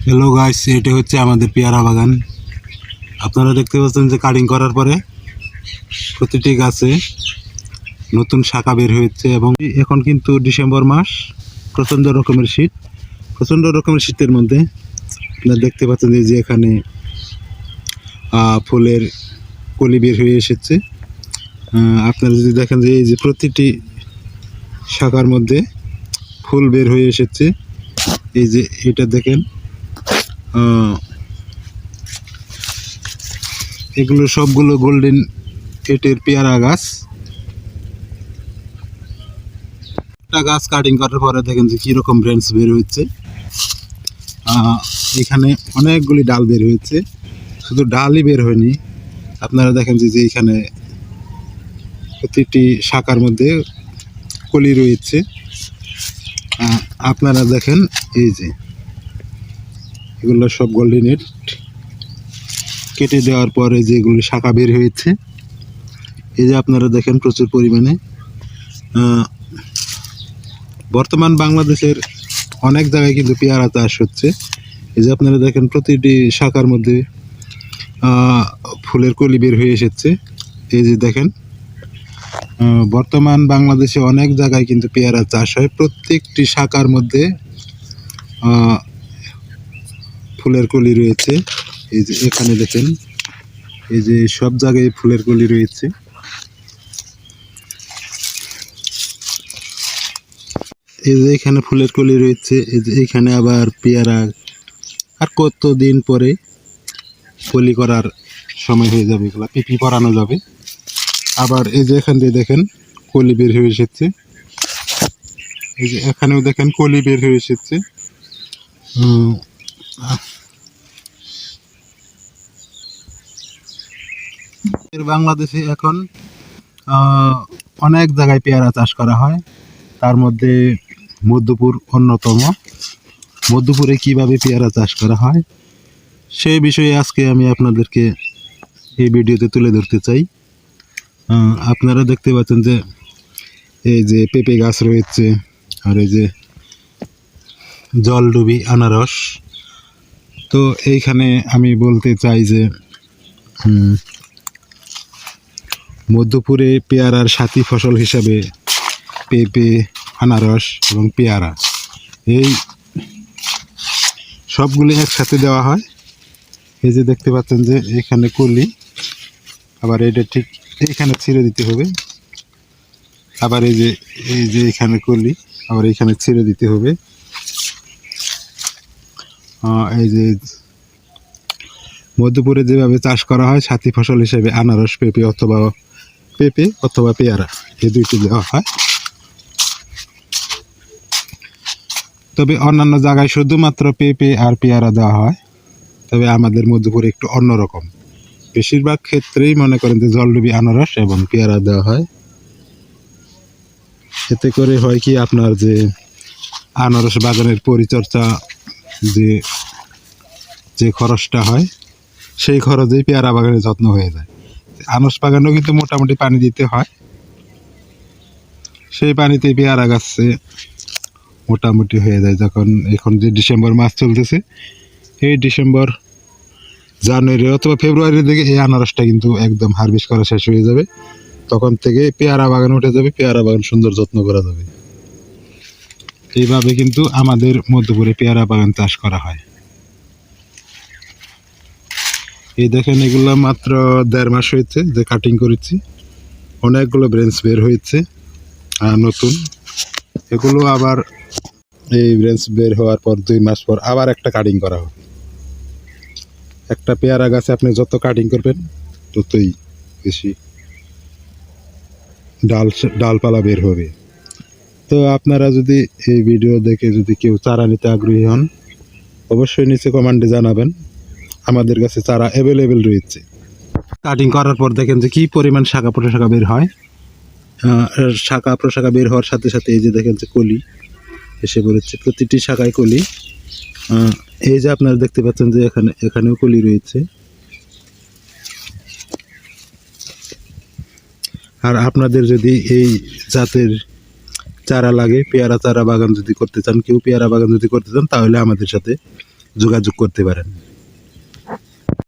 Hello guys, এটা হচ্ছে আমাদের পেয়ারা বাগান। আপনারা দেখতে পাচ্ছেন যে কাটিং করার পরে প্রতিটি গাছে নতুন শাখা বের হয়েছে এবং এখন কিন্তু ডিসেম্বর মাস, প্রচণ্ড রকমের শীত। প্রচণ্ড রকমের শীতের মধ্যে আপনারা দেখতে পাচ্ছেন যে এখানে ফুলের কলি বের হয়ে এসেছে। আপনারা যদি দেখেন যে এই যে প্রতিটি শাখার মধ্যে ফুল বের হয়ে এসেছে। এই যে এটা দেখেন, এগুলো সবগুলো গোল্ডেন এটের পেয়ারা গাছ। একটা গাছ কাটিং করার পরে দেখেন যে কীরকম ব্রাঞ্চ বের হচ্ছে। এখানে অনেকগুলি ডাল বের হয়েছে, শুধু ডালই বের হয়নি। আপনারা দেখেন যে এখানে প্রতিটি শাখার মধ্যে কলি রয়েছে। আপনারা দেখেন এই যে এগুলো সব গোল্ডেন এট কেটে দেওয়ার পরে যেগুলি শাখা বের হয়েছে। এই যে আপনারা দেখেন প্রচুর পরিমাণে। বর্তমান বাংলাদেশের অনেক জায়গায় কিন্তু পেয়ারা চাষ হচ্ছে। এই যে আপনারা দেখেন প্রতিটি শাখার মধ্যে ফুলের কলি বের হয়ে এসেছে। এই যে দেখেন, বর্তমান বাংলাদেশে অনেক জায়গায় কিন্তু পেয়ারা চাষ হয়। প্রত্যেকটি শাখার মধ্যে ফুলের কলি রয়েছে। এই যে এখানে দেখেন, এই যে সব জায়গায় ফুলের কলি রয়েছে। এই যে এখানে ফুলের কলি রয়েছে। এই যে এখানে আবার পেয়ারা আর কতদিন পরে কলি করার সময় হয়ে যাবে, এগুলো পিপি পরানো যাবে। আবার এই যে এখান দিয়ে দেখেন কলি বের হয়ে এসেছে। এই যে এখানেও দেখেন কলি বের হয়ে এসেছে। বাংলাদেশে এখন অনেক জায়গায় পেয়ারা চাষ করা হয়, তার মধ্যে মধ্যপুর অন্যতম। মধ্যপুরে কিভাবে পেয়ারা চাষ করা হয় সেই বিষয়ে আজকে আমি আপনাদেরকে এই ভিডিওতে তুলে ধরতে চাই। আপনারা দেখতে পাচ্ছেন যে এই যে পেঁপে গাছ রয়েছে, আর এই যে জলডুবি আনারস। তো এইখানে আমি বলতে চাই যে মধ্যপুরে পেয়ারার সাথী ফসল হিসাবে পেঁপে, আনারস এবং পেয়ারা, এই সবগুলি একসাথে দেওয়া হয়। এই যে দেখতে পাচ্ছেন যে এখানে কলি, আবার এটা ঠিক এইখানে ছিঁড়ে দিতে হবে। আবার এই যে এখানে কলি, আবার এইখানে ছিঁড়ে দিতে হবে। এই যে মধ্যপুরে যেভাবে চাষ করা হয় সাথী ফসল হিসেবে আনারস, পেঁপে অথবা পেয়ারা, এই দুইটি দেওয়া হয়। তবে অন্যান্য জায়গায় শুধুমাত্র পেঁপে আর পেয়ারা দেওয়া হয়, তবে আমাদের মধ্যপুরে একটু অন্যরকম। বেশিরভাগ ক্ষেত্রেই মনে করেন যে জলডুবি আনারস এবং পেয়ারা দেওয়া হয়। এতে করে হয় কি, আপনার যে আনারস বাগানের পরিচর্যা যে খরচটা হয়, সেই খরচেই পেয়ারা বাগানের যত্ন হয়ে যায়। আনারস বাগানেও কিন্তু মোটামুটি পানি দিতে হয়, সেই পানিতে পেয়ারা গাছে মোটামুটি হয়ে যায়। যখন এখন যে ডিসেম্বর মাস চলতেছে, এই ডিসেম্বর, জানুয়ারি অথবা ফেব্রুয়ারির দিকে এই আনারসটা কিন্তু একদম হারভেস্ট করা শেষ হয়ে যাবে। তখন থেকে পেয়ারা বাগান উঠে যাবে, পেয়ারা বাগান সুন্দর যত্ন করা যাবে। এইভাবে কিন্তু আমাদের মধ্যপুরে পেয়ারা বাগান চাষ করা হয়। এই দেখেন, এগুলো মাত্র 1.5 মাস হয়েছে যে কাটিং করেছি। অনেকগুলো ব্রাঞ্চ বের হয়েছে নতুন। এগুলো আবার এই ব্রাঞ্চ বের হওয়ার পর 2 মাস পর আবার একটা কাটিং করা হবে। একটা পেয়ারা গাছে আপনি যত কাটিং করবেন ততই বেশি ডালপালা বের হবে। তো আপনারা যদি এই ভিডিও দেখে যদি কেউ চারা নিতে আগ্রহী হন, অবশ্যই নিচে কমেন্টে জানাবেন। আমাদের কাছে চারা অ্যাভেলেবেল রয়েছে। কাটিং করার পর দেখেন যে কী পরিমাণ শাখা প্রশাখা বের হয়। শাখা প্রশাখা বের হওয়ার সাথে সাথে এই যে দেখেন যে কলি এসে পড়েছে, প্রতিটি শাখায় কলি। এই যে আপনারা দেখতে পাচ্ছেন যে এখানেও কলি রয়েছে। আর আপনাদের যদি এই জাতের চারা লাগে, পেয়ারা চারা বাগান যদি করতে চান, কেউ পেয়ারা বাগান যদি করতে চান, তাহলে আমাদের সাথে যোগাযোগ করতে পারেন।